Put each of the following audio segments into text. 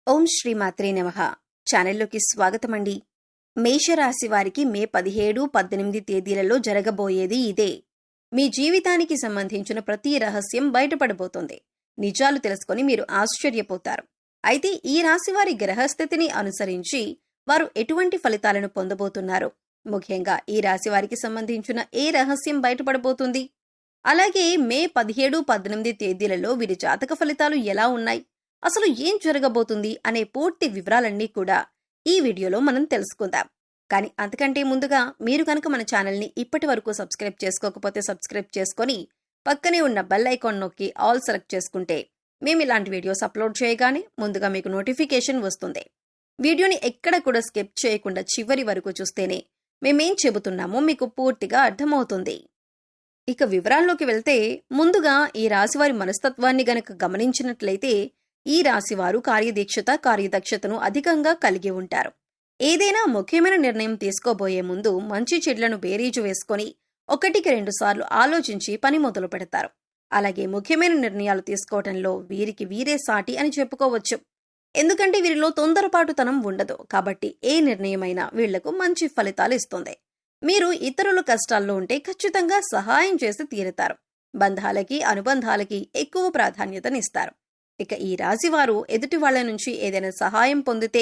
ఓం శ్రీ మాత్రే నమః. ఛానల్లోకి స్వాగతమండి. మేషరాశి వారికి మే 17, 18 తేదీలలో జరగబోయేది ఇదే. మీ జీవితానికి సంబంధించిన ప్రతి రహస్యం బయటపడబోతోంది. నిజాలు తెలుసుకొని మీరు ఆశ్చర్యపోతారు. అయితే ఈ రాశి వారి గ్రహస్థితిని అనుసరించి వారు ఎటువంటి ఫలితాలను పొందబోతున్నారు, ముఖ్యంగా ఈ రాశి వారికి సంబంధించిన ఏ రహస్యం బయటపడబోతుంది, అలాగే మే 17, 18 తేదీలలో వీరి జాతక ఫలితాలు ఎలా ఉన్నాయి, అసలు ఏం జరగబోతుంది అనే పూర్తి వివరాలన్నీ కూడా ఈ వీడియోలో మనం తెలుసుకుందాం. కానీ అంతకంటే ముందుగా మీరు కనుక మన ఛానల్ని ఇప్పటి వరకు సబ్స్క్రైబ్ చేసుకోకపోతే సబ్స్క్రైబ్ చేసుకొని పక్కనే ఉన్న బెల్ ఐకాన్ నొక్కి ఆల్ సెలెక్ట్ చేసుకుంటే మేము ఇలాంటి వీడియోస్ అప్లోడ్ చేయగానే ముందుగా మీకు నోటిఫికేషన్ వస్తుంది. వీడియోని ఎక్కడ కూడా స్కిప్ చేయకుండా చివరి వరకు చూస్తేనే మేమేం చెబుతున్నామో మీకు పూర్తిగా అర్థమవుతుంది. ఇక వివరాల్లోకి వెళ్తే ముందుగా ఈ రాశివారి మనస్తత్వాన్ని గనక గమనించినట్లయితే ఈ రాశివారు కార్యదక్షతను అధికంగా కలిగి ఉంటారు. ఏదైనా ముఖ్యమైన నిర్ణయం తీసుకోబోయే ముందు మంచి చెడ్లను బేరీజు వేసుకొని 1-2 సార్లు ఆలోచించి పని మొదలు పెడతారు. అలాగే ముఖ్యమైన నిర్ణయాలు తీసుకోవటంలో వీరికి వీరే సాటి అని చెప్పుకోవచ్చు. ఎందుకంటే వీరిలో తొందరపాటుతనం ఉండదు. కాబట్టి ఏ నిర్ణయమైనా వీళ్లకు మంచి ఫలితాలు ఇస్తుంది. మీరు ఇతరుల కష్టాల్లో ఉంటే ఖచ్చితంగా సహాయం చేసి తీరుతారు. బంధాలకి అనుబంధాలకి ఎక్కువ ప్రాధాన్యతనిస్తారు. ఇక ఈ రాశివారు ఎదుటి వాళ్ల నుంచి ఏదైనా సహాయం పొందితే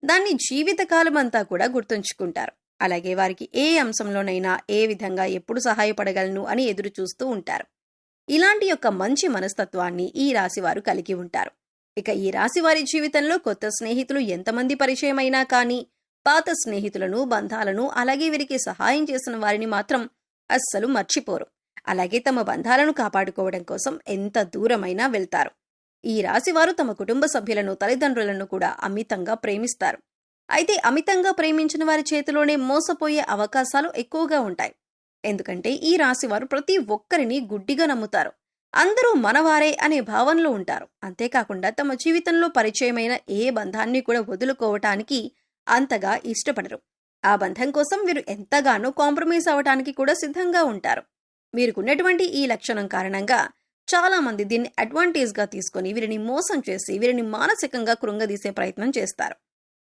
దాన్ని జీవితకాలమంతా కూడా గుర్తుంచుకుంటారు. అలాగే వారికి ఏ అంశంలోనైనా ఏ విధంగా ఎప్పుడు సహాయపడగలను అని ఎదురు చూస్తూ ఉంటారు. ఇలాంటి యొక్క మంచి మనస్తత్వాన్ని ఈ రాశివారు కలిగి ఉంటారు. ఇక ఈ రాశివారి జీవితంలో కొత్త స్నేహితులు ఎంతమంది పరిచయమైనా కానీ పాత స్నేహితులను, బంధాలను, అలాగే వీరికి సహాయం చేసిన వారిని మాత్రం అస్సలు మర్చిపోరు. అలాగే తమ బంధాలను కాపాడుకోవడం కోసం ఎంత దూరమైనా వెళ్తారు. ఈ రాశివారు తమ కుటుంబ సభ్యులను, తల్లిదండ్రులను కూడా అమితంగా ప్రేమిస్తారు. అయితే అమితంగా ప్రేమించిన వారి చేతిలోనే మోసపోయే అవకాశాలు ఎక్కువగా ఉంటాయి. ఎందుకంటే ఈ రాశివారు ప్రతి ఒక్కరిని గుడ్డిగా నమ్ముతారు. అందరూ మనవారే అనే భావనలో ఉంటారు. అంతేకాకుండా తమ జీవితంలో పరిచయమైన ఏ బంధాన్ని కూడా వదులుకోవటానికి అంతగా ఇష్టపడరు. ఆ బంధం కోసం వీరు ఎంతగానో కాంప్రమైజ్ అవటానికి కూడా సిద్ధంగా ఉంటారు. వీరికున్నటువంటి ఈ లక్షణం కారణంగా చాలా మంది దీన్ని అడ్వాంటేజ్ గా తీసుకుని వీరిని మోసం చేసి వీరిని మానసికంగా కృంగదీసే ప్రయత్నం చేస్తారు.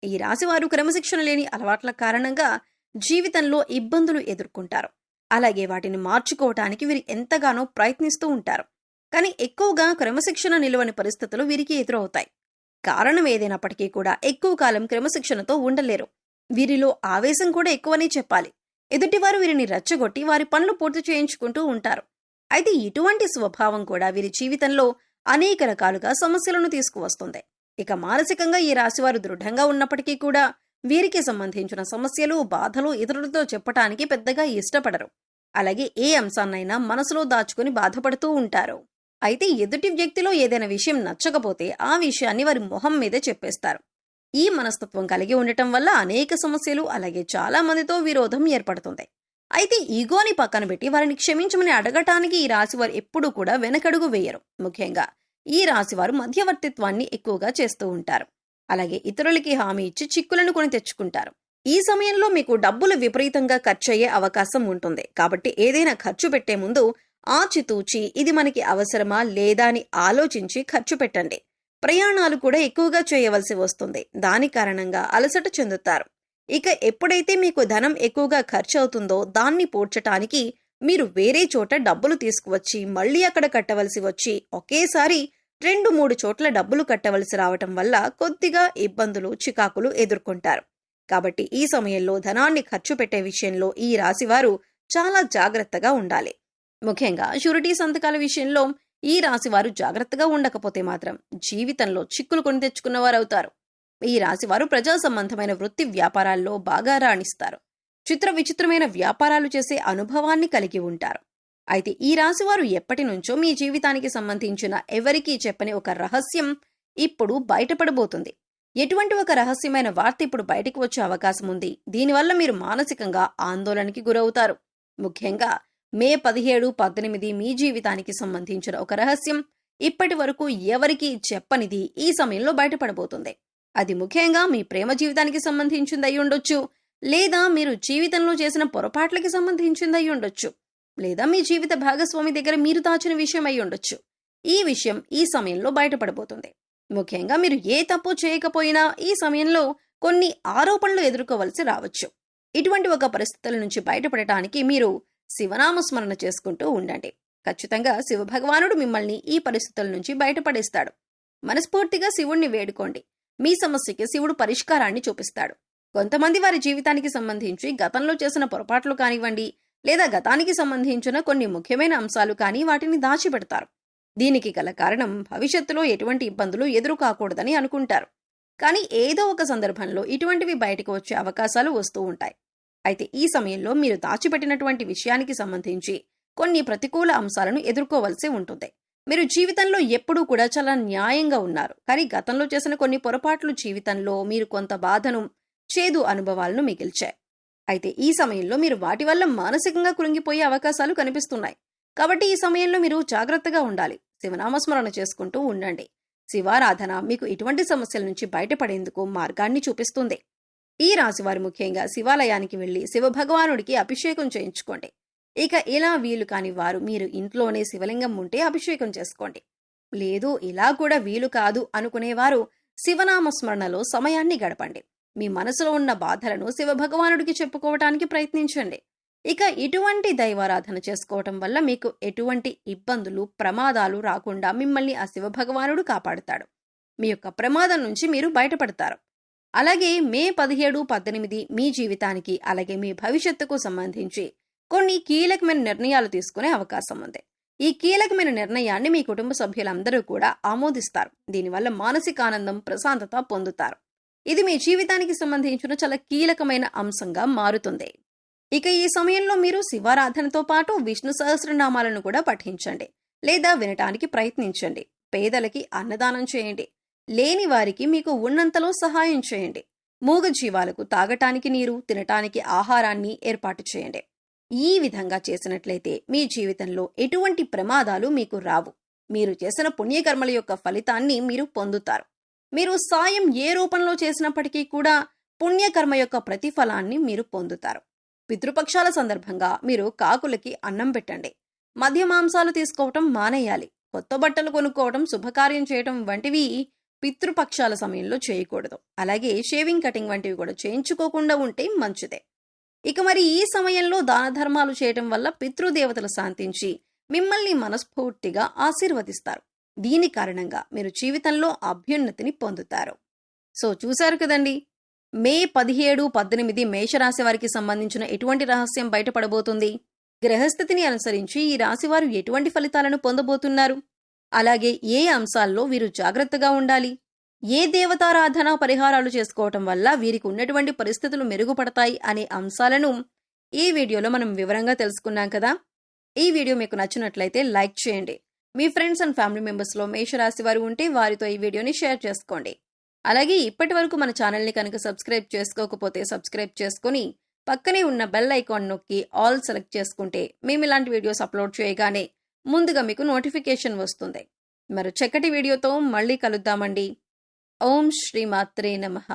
ఈ రాశివారు క్రమశిక్షణ లేని అలవాట్ల కారణంగా జీవితంలో ఇబ్బందులు ఎదుర్కొంటారు. అలాగే వాటిని మార్చుకోవటానికి వీరు ఎంతగానో ప్రయత్నిస్తూ ఉంటారు. కానీ ఎక్కువగా క్రమశిక్షణ నిలవని పరిస్థితులు వీరికి ఎదురవుతాయి. కారణం ఏదైనప్పటికీ కూడా ఎక్కువ కాలం క్రమశిక్షణతో ఉండలేరు. వీరిలో ఆవేశం కూడా ఎక్కువనే చెప్పాలి. ఎదుటివారు వీరిని రెచ్చగొట్టి వారి పనులు పూర్తి చేయించుకుంటూ ఉంటారు. అయితే ఇటువంటి స్వభావం కూడా వీరి జీవితంలో అనేక రకాలుగా సమస్యలను తీసుకువస్తుంది. ఇక మానసికంగా ఈ రాశివారు దృఢంగా ఉన్నప్పటికీ కూడా వీరికి సంబంధించిన సమస్యలు, బాధలు ఇతరులతో చెప్పటానికి పెద్దగా ఇష్టపడరు. అలాగే ఏ అంశాన్నైనా మనసులో దాచుకుని బాధపడుతూ ఉంటారు. అయితే ఎదుటి వ్యక్తిలో ఏదైనా విషయం నచ్చకపోతే ఆ విషయాన్ని వారి మొహం మీదే చెప్పేస్తారు. ఈ మనస్తత్వం కలిగి ఉండటం వల్ల అనేక సమస్యలు, అలాగే చాలా మందితో విరోధం ఏర్పడుతుంది. అయితే ఈగోని పక్కన పెట్టి వారిని క్షమించమని అడగటానికి ఈ రాశివారు ఎప్పుడూ కూడా వెనకడుగు వేయరు. ముఖ్యంగా ఈ రాశివారు మధ్యవర్తిత్వాన్ని ఎక్కువగా చేస్తూ ఉంటారు. అలాగే ఇతరులకి హామీ ఇచ్చి చిక్కులను కొని తెచ్చుకుంటారు. ఈ సమయంలో మీకు డబ్బులు విపరీతంగా ఖర్చయ్యే అవకాశం ఉంటుంది. కాబట్టి ఏదైనా ఖర్చు పెట్టే ముందు ఆచితూచి ఇది మనకి అవసరమా లేదా అని ఆలోచించి ఖర్చు పెట్టండి. ప్రయాణాలు కూడా ఎక్కువగా చేయవలసి వస్తుంది. దాని కారణంగా అలసట చెందుతారు. ఇక ఎప్పుడైతే మీకు ధనం ఎక్కువగా ఖర్చు అవుతుందో దాన్ని పూడ్చటానికి మీరు వేరే చోట డబ్బులు తీసుకువచ్చి మళ్లీ అక్కడ కట్టవలసి వచ్చి ఒకేసారి 2-3 చోట్ల డబ్బులు కట్టవలసి రావటం వల్ల కొద్దిగా ఇబ్బందులు, చికాకులు ఎదుర్కొంటారు. కాబట్టి ఈ సమయంలో ధనాన్ని ఖర్చు పెట్టే విషయంలో ఈ రాశివారు చాలా జాగ్రత్తగా ఉండాలి. ముఖ్యంగా షూరిటీ సంతకాల విషయంలో ఈ రాశివారు జాగ్రత్తగా ఉండకపోతే మాత్రం జీవితంలో చిక్కులు కొని తెచ్చుకున్నవారవుతారు. ఈ రాశివారు ప్రజా సంబంధమైన వృత్తి వ్యాపారాల్లో బాగా రాణిస్తారు. విచిత్రమైన వ్యాపారాలు చేసే అనుభవాన్ని కలిగి ఉంటారు. అయితే ఈ రాశివారు ఎప్పటి నుంచో మీ జీవితానికి సంబంధించిన ఎవరికీ చెప్పని ఒక రహస్యం ఇప్పుడు బయటపడబోతుంది. ఎటువంటి ఒక రహస్యమైన వార్త ఇప్పుడు బయటకు వచ్చే అవకాశం ఉంది. దీనివల్ల మీరు మానసికంగా ఆందోళనకి గురవుతారు. ముఖ్యంగా మే 17, 18 మీ జీవితానికి సంబంధించిన ఒక రహస్యం ఇప్పటి వరకు ఎవరికీ చెప్పనిది ఈ సమయంలో బయటపడబోతుంది. అది ముఖ్యంగా మీ ప్రేమ జీవితానికి సంబంధించింది అయి ఉండొచ్చు, లేదా మీరు జీవితంలో చేసిన పొరపాట్లకి సంబంధించింది అయి ఉండొచ్చు, లేదా మీ జీవిత భాగస్వామి దగ్గర మీరు దాచిన విషయం అయి ఉండొచ్చు. ఈ విషయం ఈ సమయంలో బయటపడబోతుంది. ముఖ్యంగా మీరు ఏ తప్పు చేయకపోయినా ఈ సమయంలో కొన్ని ఆరోపణలు ఎదుర్కోవలసి రావచ్చు. ఇటువంటి ఒక పరిస్థితుల నుంచి బయటపడటానికి మీరు శివనామస్మరణ చేసుకుంటూ ఉండండి. ఖచ్చితంగా శివభగవానుడు మిమ్మల్ని ఈ పరిస్థితుల నుంచి బయటపడేస్తాడు. మనస్ఫూర్తిగా శివుణ్ణి వేడుకోండి. మీ సమస్యకి శివుడు పరిష్కారాన్ని చూపిస్తాడు. కొంతమంది వారి జీవితానికి సంబంధించి గతంలో చేసిన పొరపాట్లు కానివ్వండి, లేదా గతానికి సంబంధించిన కొన్ని ముఖ్యమైన అంశాలు కానీ వాటిని దాచిపెడతారు. దీనికి గల కారణం భవిష్యత్తులో ఎటువంటి ఇబ్బందులు ఎదురు కాకూడదని అనుకుంటారు. కానీ ఏదో ఒక సందర్భంలో ఇటువంటివి బయటకు వచ్చే అవకాశాలు వస్తూ ఉంటాయి. అయితే ఈ సమయంలో మీరు దాచిపెట్టినటువంటి విషయానికి సంబంధించి కొన్ని ప్రతికూల అంశాలను ఎదుర్కోవలసి ఉంటుంది. మీరు జీవితంలో ఎప్పుడూ కూడా చాలా న్యాయంగా ఉన్నారు. కానీ గతంలో చేసిన కొన్ని పొరపాట్లు జీవితంలో మీరు కొంత బాధను, చేదు అనుభవాలను మిగిల్చాయి. అయితే ఈ సమయంలో మీరు వాటి వల్ల మానసికంగా కృంగిపోయే అవకాశాలు కనిపిస్తున్నాయి. కాబట్టి ఈ సమయంలో మీరు జాగ్రత్తగా ఉండాలి. శివనామస్మరణ చేసుకుంటూ ఉండండి. శివారాధన మీకు ఇటువంటి సమస్యల నుంచి బయటపడేందుకు మార్గాన్ని చూపిస్తుంది. ఈ రాశివారు ముఖ్యంగా శివాలయానికి వెళ్లి శివభగవానుడికి అభిషేకం చేయించుకోండి. ఇక ఇలా వీలు కాని వారు మీరు ఇంట్లోనే శివలింగం ఉంటే అభిషేకం చేసుకోండి. లేదు ఇలా కూడా వీలు కాదు అనుకునేవారు శివనామస్మరణలో సమయాన్ని గడపండి. మీ మనసులో ఉన్న బాధలను శివభగవానుడికి చెప్పుకోవటానికి ప్రయత్నించండి. ఇక ఇటువంటి దైవారాధన చేసుకోవటం వల్ల మీకు ఎటువంటి ఇబ్బందులు, ప్రమాదాలు రాకుండా మిమ్మల్ని ఆ శివభగవానుడు కాపాడుతాడు. మీ యొక్క ప్రమాదం నుంచి మీరు బయటపడతారు. అలాగే మే 17, 18 మీ జీవితానికి అలాగే మీ భవిష్యత్తుకు సంబంధించి కొన్ని కీలకమైన నిర్ణయాలు తీసుకునే అవకాశం ఉంది. ఈ కీలకమైన నిర్ణయాన్ని మీ కుటుంబ సభ్యులందరూ కూడా ఆమోదిస్తారు. దీనివల్ల మానసిక ఆనందం, ప్రశాంతత పొందుతారు. ఇది మీ జీవితానికి సంబంధించిన చాలా కీలకమైన అంశంగా మారుతుంది. ఇక ఈ సమయంలో మీరు శివారాధనతో పాటు విష్ణు సహస్రనామాలను కూడా పఠించండి లేదా వినటానికి ప్రయత్నించండి. పేదలకి అన్నదానం చేయండి. లేని వారికి మీకు ఉన్నంతలో సహాయం చేయండి. మూగ జీవాలకు తాగటానికి నీరు, తినటానికి ఆహారాన్ని ఏర్పాటు చేయండి. ఈ విధంగా చేసినట్లయితే మీ జీవితంలో ఎటువంటి ప్రమాదాలు మీకు రావు. మీరు చేసిన పుణ్యకర్మల యొక్క ఫలితాన్ని మీరు పొందుతారు. మీరు సాయం ఏ రూపంలో చేసినప్పటికీ కూడా పుణ్యకర్మ యొక్క ప్రతిఫలాన్ని మీరు పొందుతారు. పితృపక్షాల సందర్భంగా మీరు కాకులకి అన్నం పెట్టండి. మద్య మాంసాలు తీసుకోవటం మానేయాలి. కొత్త బట్టలు కొనుక్కోవటం, శుభకార్యం చేయటం వంటివి పితృపక్షాల సమయంలో చేయకూడదు. అలాగే షేవింగ్, కటింగ్ వంటివి కూడా చేయించుకోకుండా ఉంటే మంచిదే. ఇక మరి ఈ సమయంలో దాన ధర్మాలు చేయటం వల్ల పితృదేవతలు శాంతించి మిమ్మల్ని మనస్ఫూర్తిగా ఆశీర్వదిస్తారు. దీని కారణంగా మీరు జీవితంలో అభ్యున్నతిని పొందుతారు. సో చూశారు కదండి, మే 17, 18 మేషరాశి వారికి సంబంధించిన ఎటువంటి రహస్యం బయటపడబోతుంది, గ్రహస్థితిని అనుసరించి ఈ రాశివారు ఎటువంటి ఫలితాలను పొందబోతున్నారు, అలాగే ఏ అంశాల్లో వీరు జాగ్రత్తగా ఉండాలి, ఏ దేవతారాధన పరిహారాలు చేసుకోవటం వల్ల వీరికి ఉన్నటువంటి పరిస్థితులు మెరుగుపడతాయి అనే అంశాలను ఈ వీడియోలో మనం వివరంగా తెలుసుకున్నాం కదా. ఈ వీడియో మీకు నచ్చినట్లయితే లైక్ చేయండి. మీ ఫ్రెండ్స్ అండ్ ఫ్యామిలీ మెంబర్స్లో మేషరాశి వారు ఉంటే వారితో ఈ వీడియోని షేర్ చేసుకోండి. అలాగే ఇప్పటి వరకు మన ఛానల్ని కనుక సబ్స్క్రైబ్ చేసుకోకపోతే సబ్స్క్రైబ్ చేసుకుని పక్కనే ఉన్న బెల్ ఐకాన్ నొక్కి ఆల్ సెలెక్ట్ చేసుకుంటే మేము ఇలాంటి వీడియోస్ అప్లోడ్ చేయగానే ముందుగా మీకు నోటిఫికేషన్ వస్తుంది. మరో చక్కటి వీడియోతో మళ్ళీ కలుద్దామండి. ఓం శ్రీ మాత్రే నమః.